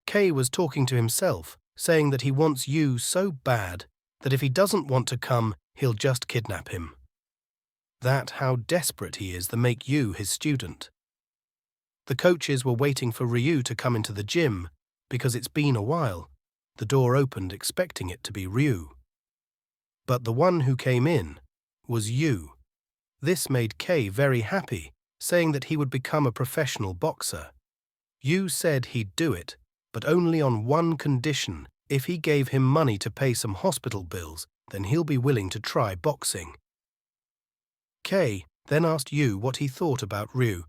Kay was talking to himself, saying that he wants Yu so bad that if he doesn't want to come, he'll just kidnap him. That how desperate he is to make Yu his student. The coaches were waiting for Ryu to come into the gym because it's been a while. The door opened expecting it to be Ryu. But the one who came in was Yu. This made Kay very happy, saying that he would become a professional boxer. Yu said he'd do it, but only on one condition. If he gave him money to pay some hospital bills, then he'll be willing to try boxing. Kay then asked Yu what he thought about Ryu,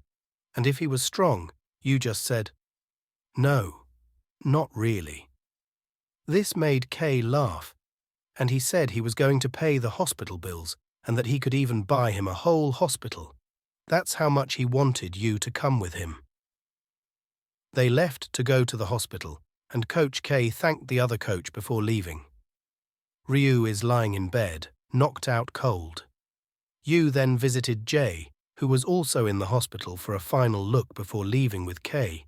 and if he was strong. Yu just said, "No, not really." This made Kay laugh, and he said he was going to pay the hospital bills and that he could even buy him a whole hospital. That's how much he wanted Yu to come with him. They left to go to the hospital, and Coach Kay thanked the other coach before leaving. Ryu is lying in bed, knocked out cold. Yu then visited Jay, who was also in the hospital, for a final look before leaving with Kay.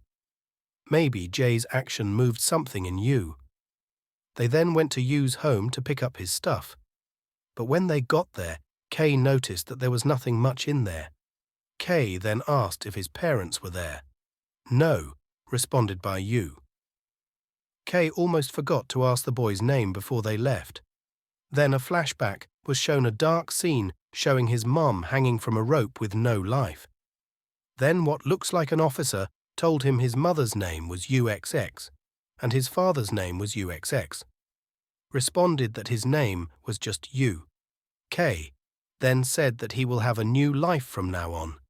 Maybe Jay's action moved something in Yu. They then went to Yu's home to pick up his stuff. But when they got there, Kay noticed that there was nothing much in there. Kay then asked if his parents were there. "No," responded by Yu. Kay almost forgot to ask the boy's name before they left. Then a flashback was shown, a dark scene showing his mum hanging from a rope with no life. Then what looks like an officer told him his mother's name was UXX and his father's name was UXX. Responded that his name was just Yu. Kay then said that he will have a new life from now on,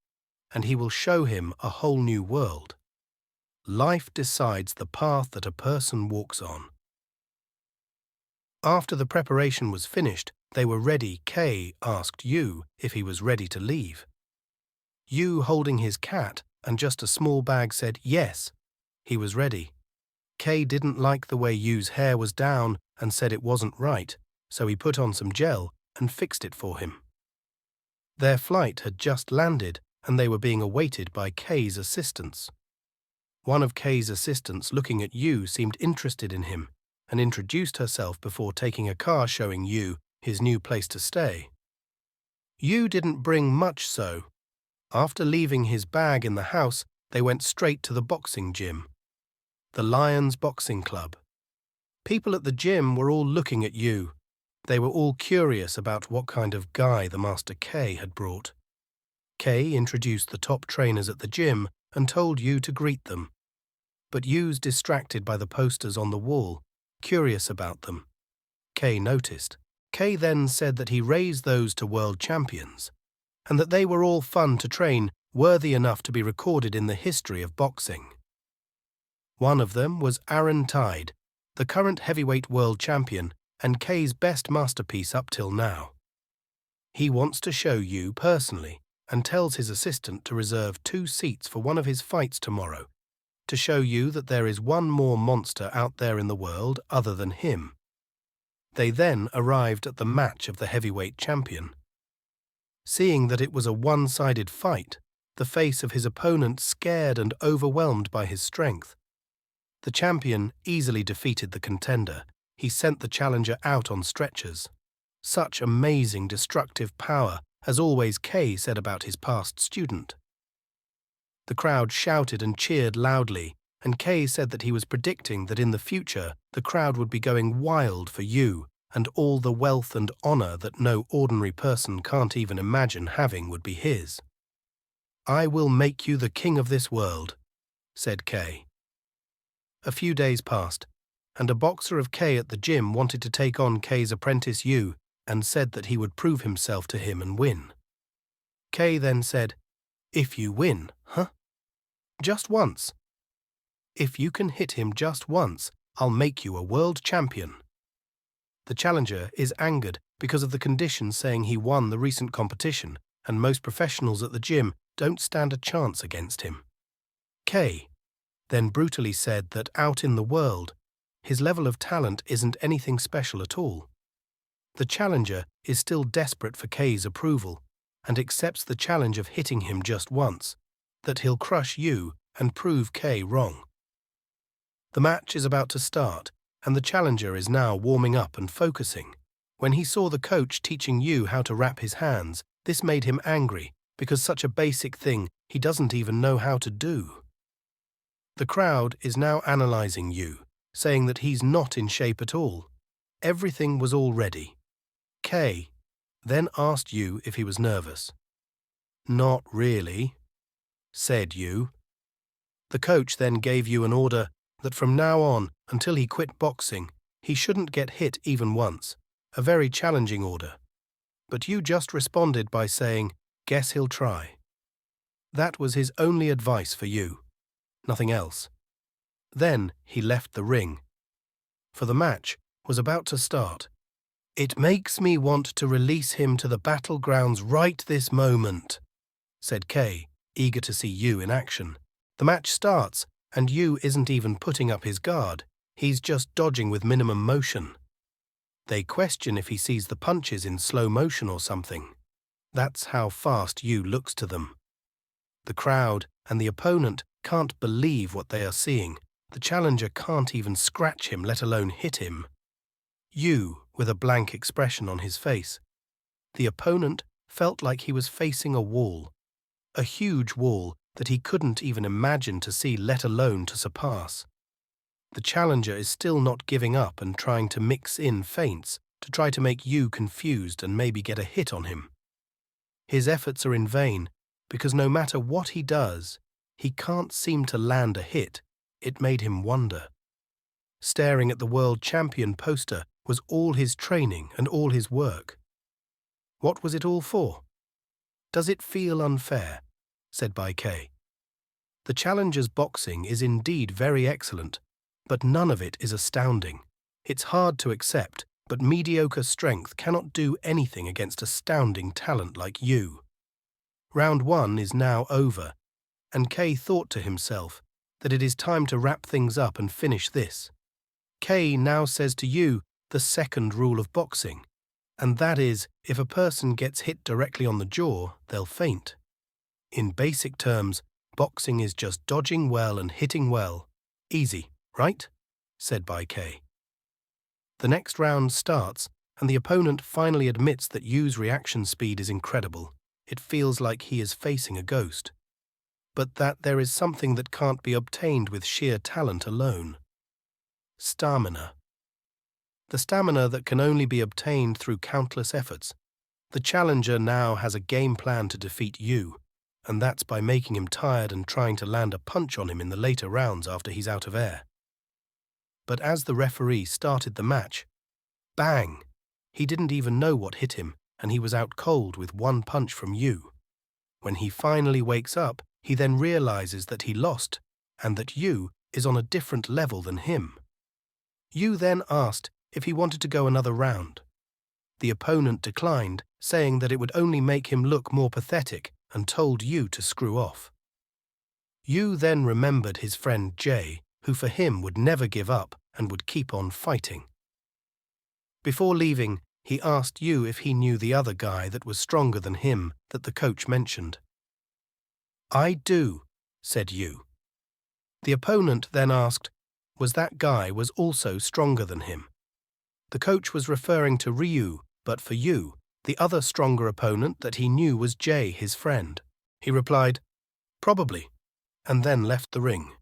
and he will show him a whole new world. Life decides the path that a person walks on. After the preparation was finished, they were ready. Kay asked Yu if he was ready to leave. Yu, holding his cat and just a small bag, said yes, he was ready. Kay didn't like the way Yu's hair was down and said it wasn't right, so he put on some gel and fixed it for him. Their flight had just landed and they were being awaited by Kay's assistants. One of Kay's assistants, looking at Yu, seemed interested in him and introduced herself before taking a car showing Yu his new place to stay. Yu didn't bring much, so after leaving his bag in the house, they went straight to the boxing gym, the Lions Boxing Club. People at the gym were all looking at Yu. They were all curious about what kind of guy the Master Kay had brought. Kay introduced the top trainers at the gym and told Yu to greet them. But Yu's distracted by the posters on the wall, curious about them. Kay noticed. Kay then said that he raised those to world champions, and that they were all fun to train, worthy enough to be recorded in the history of boxing. One of them was Aaron Tide, the current heavyweight world champion and Kay's best masterpiece up till now. He wants to show Yu personally and tells his assistant to reserve 2 seats for one of his fights tomorrow, to show Yu that there is one more monster out there in the world other than him. They then arrived at the match of the heavyweight champion. Seeing that it was a one-sided fight, the face of his opponent scared and overwhelmed by his strength. The champion easily defeated the contender. He sent the challenger out on stretchers. Such amazing destructive power, as always Kay said about his past student. The crowd shouted and cheered loudly, and Kay said that he was predicting that in the future the crowd would be going wild for Yu, and all the wealth and honor that no ordinary person can't even imagine having would be his. "I will make you the king of this world," said Kay. A few days passed, and a boxer of Kay at the gym wanted to take on Kay's apprentice Yu and said that he would prove himself to him and win. Kay then said, "If you win, huh? Just once. If you can hit him just once, I'll make you a world champion." The challenger is angered because of the conditions, saying he won the recent competition and most professionals at the gym don't stand a chance against him. Kay then brutally said that out in the world, his level of talent isn't anything special at all. The challenger is still desperate for Kay's approval and accepts the challenge of hitting him just once, that he'll crush Yu and prove Kay wrong. The match is about to start, and the challenger is now warming up and focusing. When he saw the coach teaching Yu how to wrap his hands, this made him angry, because such a basic thing he doesn't even know how to do. The crowd is now analyzing Yu, saying that he's not in shape at all. Everything was all ready. Kay then asked Yu if he was nervous. "Not really," said Yu. The coach then gave Yu an order that from now on, until he quit boxing, he shouldn't get hit even once, a very challenging order. But Yu just responded by saying, "Guess he'll try." That was his only advice for Yu, nothing else. Then he left the ring. For the match was about to start. "It makes me want to release him to the battlegrounds right this moment," said Kay, eager to see Yu in action. The match starts, and Yu isn't even putting up his guard. He's just dodging with minimum motion. They question if he sees the punches in slow motion or something. That's how fast Yu looks to them. The crowd and the opponent can't believe what they are seeing. The challenger can't even scratch him, let alone hit him. Yu with a blank expression on his face. The opponent felt like he was facing a wall. A huge wall that he couldn't even imagine to see, let alone to surpass. The challenger is still not giving up and trying to mix in feints to try to make Yu confused and maybe get a hit on him. His efforts are in vain because no matter what he does, he can't seem to land a hit. It made him wonder. Staring at the world champion poster was all his training and all his work. What was it all for? "Does it feel unfair?" said Bai Kay. The challenger's boxing is indeed very excellent, but none of it is astounding. It's hard to accept, but mediocre strength cannot do anything against astounding talent like Yu. Round 1 is now over, and Kay thought to himself that it is time to wrap things up and finish this. Kay now says to Yu the second rule of boxing, and that is, if a person gets hit directly on the jaw, they'll faint. In basic terms, boxing is just dodging well and hitting well. Easy, right? Said Bai Kay. The next round starts, and the opponent finally admits that Yu's reaction speed is incredible. It feels like he is facing a ghost. But that there is something that can't be obtained with sheer talent alone. Stamina. The stamina that can only be obtained through countless efforts. The challenger now has a game plan to defeat Yu, and that's by making him tired and trying to land a punch on him in the later rounds after he's out of air. But as the referee started the match, bang! He didn't even know what hit him, and he was out cold with one punch from Yu. When he finally wakes up, he then realizes that he lost, and that Yu is on a different level than him. Yu then asked if he wanted to go another round. The opponent declined, saying that it would only make him look more pathetic, and told Yu to screw off. Yu then remembered his friend Jay, who for him would never give up and would keep on fighting. Before leaving, he asked Yu if he knew the other guy that was stronger than him that the coach mentioned. "I do," said Yu. The opponent then asked, was that guy was also stronger than him. The coach was referring to Ryu, but for Yu, the other stronger opponent that he knew was Jay, his friend. He replied, "Probably," and then left the ring.